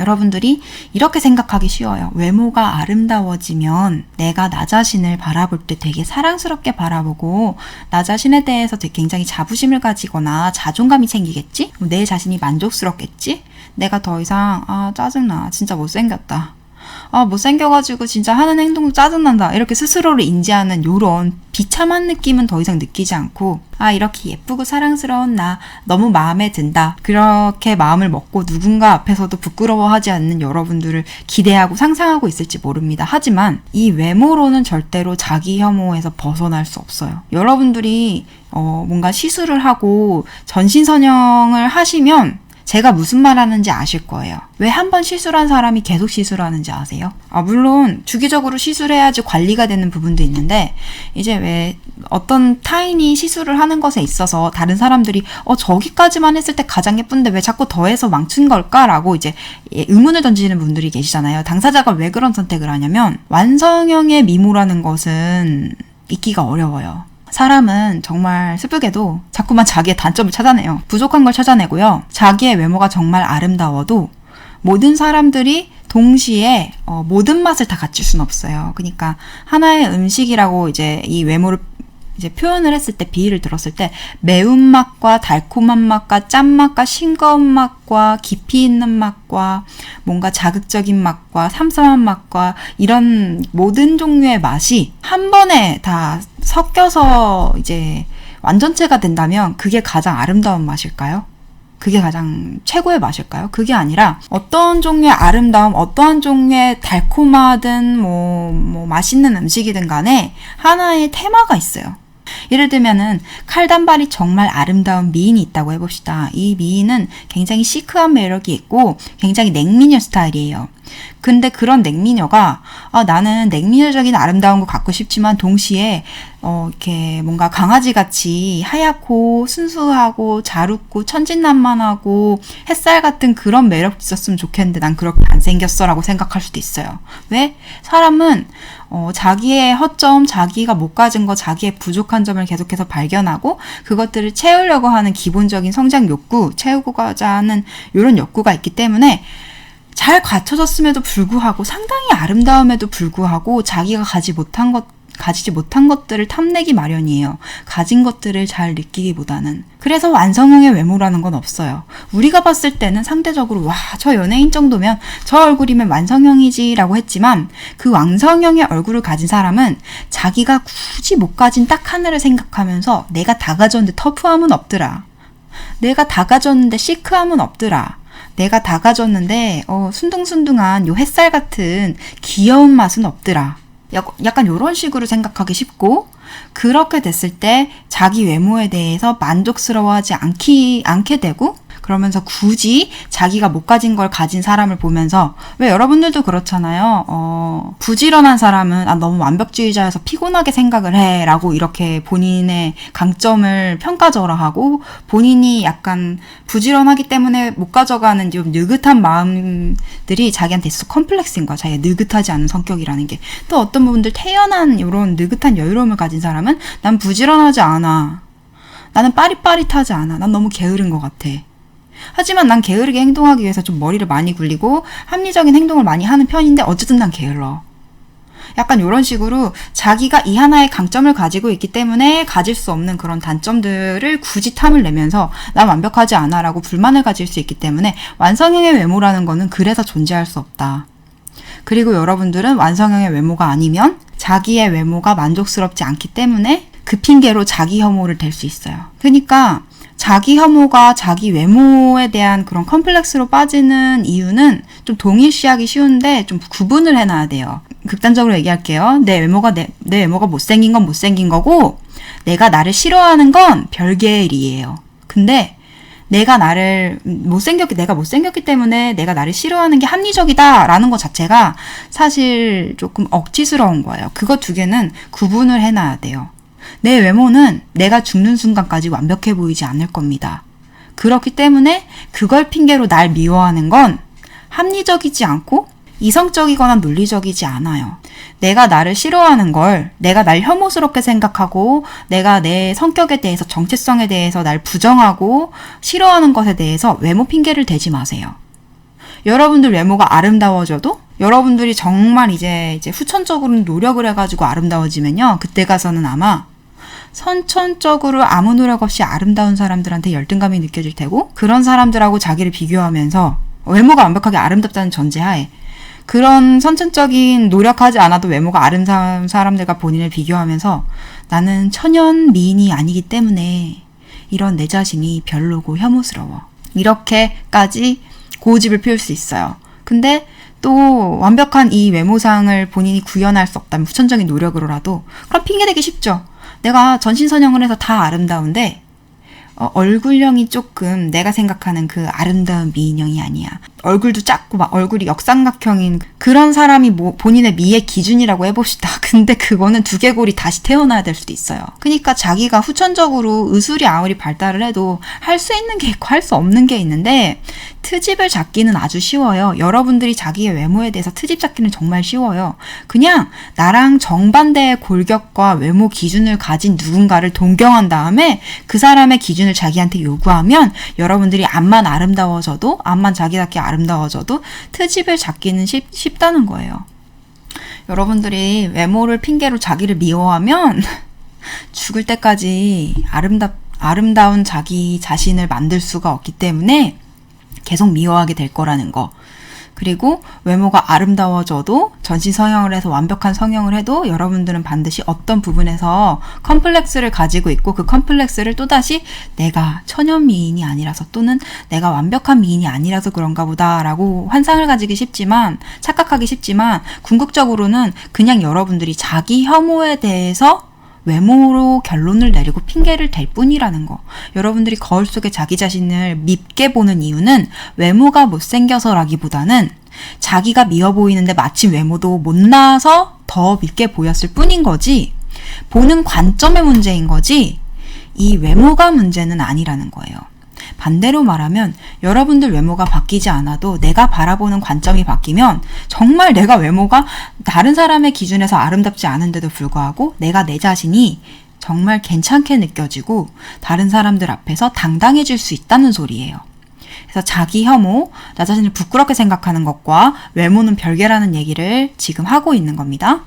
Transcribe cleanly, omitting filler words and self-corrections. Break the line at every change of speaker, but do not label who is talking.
여러분들이 이렇게 생각하기 쉬워요. 외모가 아름다워지면 내가 나 자신을 바라볼 때 되게 사랑스럽게 바라보고 나 자신에 대해서 되게 굉장히 자부심을 가지거나 자존감이 생기겠지? 내 자신이 만족스럽겠지? 내가 더 이상 짜증나. 진짜 못생겼다. 못생겨가지고 진짜 하는 행동도 짜증난다. 이렇게 스스로를 인지하는 요런 비참한 느낌은 더 이상 느끼지 않고 이렇게 예쁘고 사랑스러운 나 너무 마음에 든다. 그렇게 마음을 먹고 누군가 앞에서도 부끄러워하지 않는 여러분들을 기대하고 상상하고 있을지 모릅니다. 하지만 이 외모로는 절대로 자기 혐오에서 벗어날 수 없어요. 여러분들이 뭔가 시술을 하고 전신선형을 하시면 제가 무슨 말 하는지 아실 거예요. 왜 한 번 시술한 사람이 계속 시술하는지 아세요? 물론 주기적으로 시술해야지 관리가 되는 부분도 있는데 이제 왜 어떤 타인이 시술을 하는 것에 있어서 다른 사람들이 저기까지만 했을 때 가장 예쁜데 왜 자꾸 더해서 망친 걸까라고 이제 의문을 던지는 분들이 계시잖아요. 당사자가 왜 그런 선택을 하냐면 완성형의 미모라는 것은 있기가 어려워요. 사람은 정말 슬프게도 자꾸만 자기의 단점을 찾아내요. 부족한 걸 찾아내고요. 자기의 외모가 정말 아름다워도 모든 사람들이 동시에 모든 맛을 다 갖출 수는 없어요. 그러니까 하나의 음식이라고 이제 이 외모를 이제 표현을 했을 때, 비유를 들었을 때 매운맛과 달콤한 맛과 짠맛과 싱거운 맛과 깊이 있는 맛과 뭔가 자극적인 맛과 삼삼한 맛과 이런 모든 종류의 맛이 한 번에 다 섞여서 이제 완전체가 된다면 그게 가장 아름다운 맛일까요? 그게 가장 최고의 맛일까요? 그게 아니라 어떤 종류의 아름다움, 어떠한 종류의 달콤하든 뭐 맛있는 음식이든 간에 하나의 테마가 있어요. 예를 들면은 칼단발이 정말 아름다운 미인이 있다고 해봅시다. 이 미인은 굉장히 시크한 매력이 있고 굉장히 냉미녀 스타일이에요. 근데 그런 냉미녀가 나는 냉미녀적인 아름다운 거 갖고 싶지만 동시에 이렇게 뭔가 강아지같이 하얗고 순수하고 잘 웃고 천진난만하고 햇살 같은 그런 매력이 있었으면 좋겠는데 난 그렇게 안 생겼어 라고 생각할 수도 있어요. 왜? 사람은 자기의 허점, 자기가 못 가진 거, 자기의 부족한 점을 계속해서 발견하고 그것들을 채우려고 하는 기본적인 성장 욕구, 채우고자 하는 이런 욕구가 있기 때문에 잘 갖춰졌음에도 불구하고 상당히 아름다움에도 불구하고 자기가 가지지 못한 것들을 탐내기 마련이에요. 가진 것들을 잘 느끼기보다는. 그래서 완성형의 외모라는 건 없어요. 우리가 봤을 때는 상대적으로 저 연예인 정도면 저 얼굴이면 완성형이지 라고 했지만 그 완성형의 얼굴을 가진 사람은 자기가 굳이 못 가진 딱 하나를 생각하면서 내가 다 가졌는데 터프함은 없더라. 내가 다 가졌는데 시크함은 없더라. 내가 다 가졌는데 순둥순둥한 요 햇살 같은 귀여운 맛은 없더라. 약간 이런 식으로 생각하기 쉽고 그렇게 됐을 때 자기 외모에 대해서 만족스러워하지 않게 되고 그러면서 굳이 자기가 못 가진 걸 가진 사람을 보면서 왜 여러분들도 그렇잖아요. 부지런한 사람은 너무 완벽주의자여서 피곤하게 생각을 해 라고 이렇게 본인의 강점을 평가절하하고 본인이 약간 부지런하기 때문에 못 가져가는 좀 느긋한 마음들이 자기한테 있어 컴플렉스인 거야. 자기가 느긋하지 않은 성격이라는 게. 또 어떤 부분들 태연한 이런 느긋한 여유로움을 가진 사람은 난 부지런하지 않아. 나는 빠릿빠릿하지 않아. 난 너무 게으른 것 같아. 하지만 난 게으르게 행동하기 위해서 좀 머리를 많이 굴리고 합리적인 행동을 많이 하는 편인데 어쨌든 난 게을러. 약간 이런 식으로 자기가 이 하나의 강점을 가지고 있기 때문에 가질 수 없는 그런 단점들을 굳이 탐을 내면서 난 완벽하지 않아 라고 불만을 가질 수 있기 때문에 완성형의 외모라는 거는 그래서 존재할 수 없다. 그리고 여러분들은 완성형의 외모가 아니면 자기의 외모가 만족스럽지 않기 때문에 그 핑계로 자기 혐오를 댈 수 있어요. 그러니까 자기 혐오가 자기 외모에 대한 그런 컴플렉스로 빠지는 이유는 좀 동일시하기 쉬운데 좀 구분을 해놔야 돼요. 극단적으로 얘기할게요. 내 외모가 못생긴 건 못생긴 거고 내가 나를 싫어하는 건 별개의 일이에요. 근데 내가 못생겼기 때문에 내가 나를 싫어하는 게 합리적이다라는 것 자체가 사실 조금 억지스러운 거예요. 그거 두 개는 구분을 해놔야 돼요. 내 외모는 내가 죽는 순간까지 완벽해 보이지 않을 겁니다. 그렇기 때문에 그걸 핑계로 날 미워하는 건 합리적이지 않고 이성적이거나 논리적이지 않아요. 내가 나를 싫어하는 걸 내가 날 혐오스럽게 생각하고 내가 내 성격에 대해서 정체성에 대해서 날 부정하고 싫어하는 것에 대해서 외모 핑계를 대지 마세요. 여러분들 외모가 아름다워져도 여러분들이 정말 이제 후천적으로는 노력을 해가지고 아름다워지면요. 그때 가서는 아마 선천적으로 아무 노력 없이 아름다운 사람들한테 열등감이 느껴질 테고, 그런 사람들하고 자기를 비교하면서 외모가 완벽하게 아름답다는 전제하에 그런 선천적인 노력하지 않아도 외모가 아름다운 사람들과 본인을 비교하면서 나는 천연 미인이 아니기 때문에 이런 내 자신이 별로고 혐오스러워, 이렇게까지 고집을 피울 수 있어요. 근데 또 완벽한 이 외모상을 본인이 구현할 수 없다면 후천적인 노력으로라도, 그럼 핑계대기 쉽죠. 내가 전신선형을 해서 다 아름다운데 얼굴형이 조금 내가 생각하는 그 아름다운 미인형이 아니야. 얼굴도 작고 막 얼굴이 역삼각형인 그런 사람이 본인의 미의 기준이라고 해봅시다. 근데 그거는 두개골이 다시 태어나야 될 수도 있어요. 그러니까 자기가 후천적으로 의술이 아무리 발달을 해도 할 수 있는 게 있고 할 수 없는 게 있는데, 트집을 잡기는 아주 쉬워요. 여러분들이 자기의 외모에 대해서 트집 잡기는 정말 쉬워요. 그냥 나랑 정반대의 골격과 외모 기준을 가진 누군가를 동경한 다음에 그 사람의 기준을 자기한테 요구하면 여러분들이 앞만 아름다워져도, 앞만 자기답게 아름다워져도 트집을 잡기는 쉽다는 거예요. 여러분들이 외모를 핑계로 자기를 미워하면 죽을 때까지 아름다운 자기 자신을 만들 수가 없기 때문에 계속 미워하게 될 거라는 거. 그리고 외모가 아름다워져도, 전신 성형을 해서 완벽한 성형을 해도 여러분들은 반드시 어떤 부분에서 컴플렉스를 가지고 있고, 그 컴플렉스를 또다시 내가 천연 미인이 아니라서, 또는 내가 완벽한 미인이 아니라서 그런가 보다 라고 환상을 가지기 쉽지만, 착각하기 쉽지만, 궁극적으로는 그냥 여러분들이 자기 혐오에 대해서 외모로 결론을 내리고 핑계를 댈 뿐이라는 거. 여러분들이 거울 속에 자기 자신을 밉게 보는 이유는 외모가 못생겨서라기보다는 자기가 미워 보이는데 마침 외모도 못나서 더 밉게 보였을 뿐인 거지, 보는 관점의 문제인 거지, 이 외모가 문제는 아니라는 거예요. 반대로 말하면 여러분들 외모가 바뀌지 않아도 내가 바라보는 관점이 바뀌면 정말 내가 외모가 다른 사람의 기준에서 아름답지 않은데도 불구하고 내가 내 자신이 정말 괜찮게 느껴지고 다른 사람들 앞에서 당당해질 수 있다는 소리예요. 그래서 자기 혐오, 나 자신을 부끄럽게 생각하는 것과 외모는 별개라는 얘기를 지금 하고 있는 겁니다.